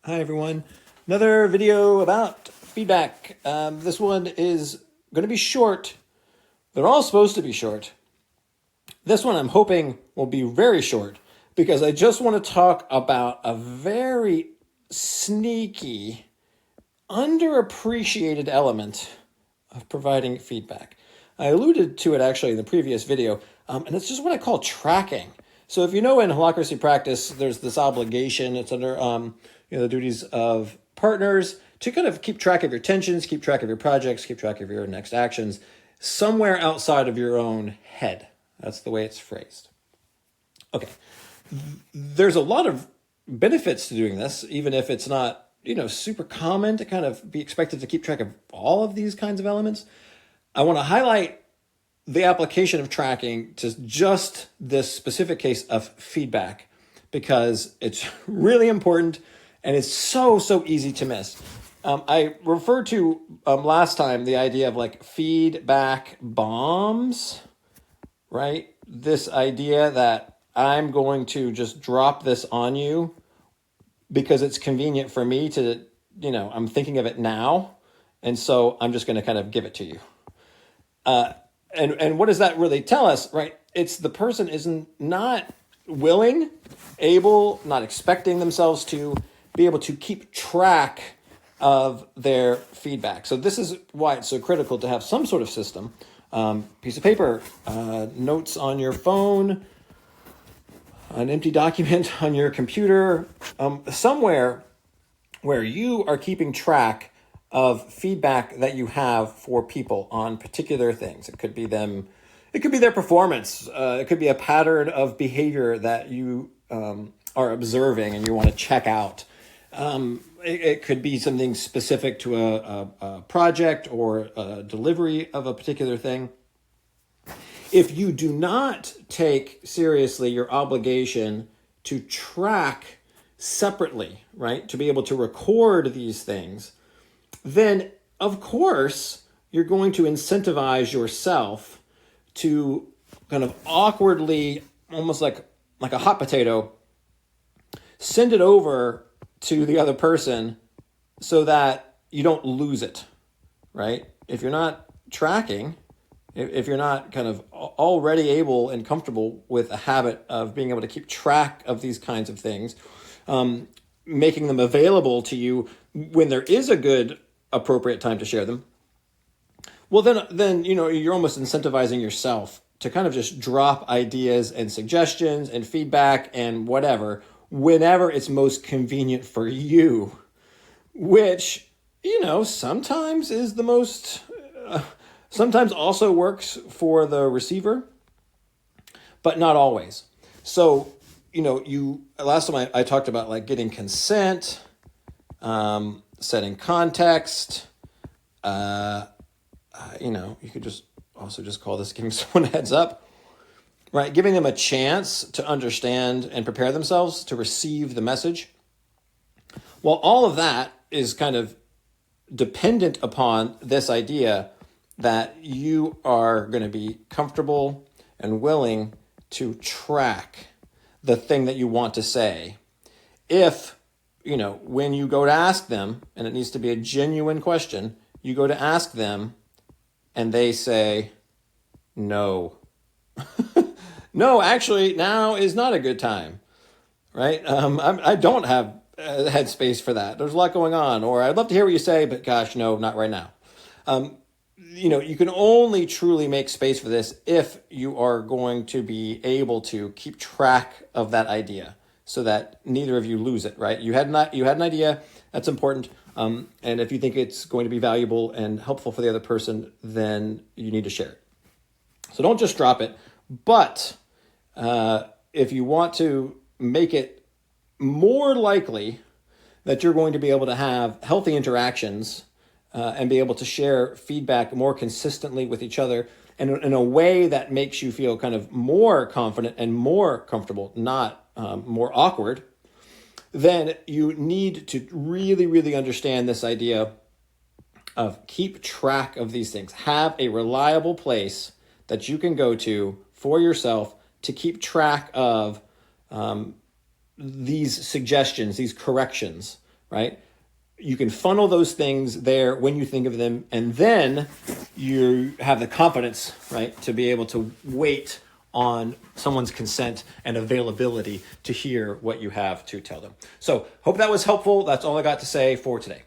Hi everyone. Another video about feedback. This one is going to be short. They're all supposed to be short. This one I'm hoping will be very short because I just want to talk about a very sneaky, underappreciated element of providing feedback. I alluded to it actually in the previous video, and it's just what I call tracking. So if you know in Holacracy practice, there's this obligation. It's under the duties of partners to kind of keep track of your tensions, keep track of your projects, keep track of your next actions somewhere outside of your own head. That's the way it's phrased. Okay. There's a lot of benefits to doing this, even if it's not, super common to kind of be expected to keep track of all of these kinds of elements. I want to highlight the application of tracking to just this specific case of feedback because it's really important and it's so easy to miss. I referred to last time the idea of like feedback bombs, right? This idea that I'm going to just drop this on you because it's convenient for me to, I'm thinking of it now. And so I'm just going to kind of give it to you. And what does that really tell us, right? It's the person is not willing, able, not expecting themselves to be able to keep track of their feedback. So this is why it's so critical to have some sort of system, piece of paper, notes on your phone, an empty document on your computer, somewhere where you are keeping track of feedback that you have for people on particular things. It could be their performance. It could be a pattern of behavior that you are observing and you want to check out. It could be something specific to a project or a delivery of a particular thing. If you do not take seriously your obligation to track separately, right, to be able to record these things, then of course you're going to incentivize yourself to kind of awkwardly, almost like a hot potato, send it over to the other person so that you don't lose it, right? If you're not tracking, if you're not kind of already able and comfortable with a habit of being able to keep track of these kinds of things, making them available to you when there is a good, appropriate time to share them, well, then you're almost incentivizing yourself to kind of just drop ideas and suggestions and feedback and whatever whenever it's most convenient for you, which sometimes is the most sometimes also works for the receiver, but not always. So last time I talked about like getting consent, setting context. You could just also just call this giving someone a heads up, right? Giving them a chance to understand and prepare themselves to receive the message. Well, all of that is kind of dependent upon this idea that you are going to be comfortable and willing to track the thing that you want to say. If when you go to ask them, and it needs to be a genuine question, you go to ask them and they say, no. No, actually, now is not a good time, right? I don't have headspace for that. There's a lot going on, or I'd love to hear what you say, but gosh, no, not right now. You can only truly make space for this if you are going to be able to keep track of that idea, so that neither of you lose it, right? You had an idea, that's important. And if you think it's going to be valuable and helpful for the other person, then you need to share it. So don't just drop it. But if you want to make it more likely that you're going to be able to have healthy interactions and be able to share feedback more consistently with each other and in a way that makes you feel kind of more confident and more comfortable, not more awkward, then you need to really, really understand this idea of keep track of these things. Have a reliable place that you can go to for yourself to keep track of these suggestions, these corrections right? You can funnel those things there when you think of them, and then you have the confidence, right, to be able to wait on someone's consent and availability to hear what you have to tell them. So hope that was helpful. That's all I got to say for today.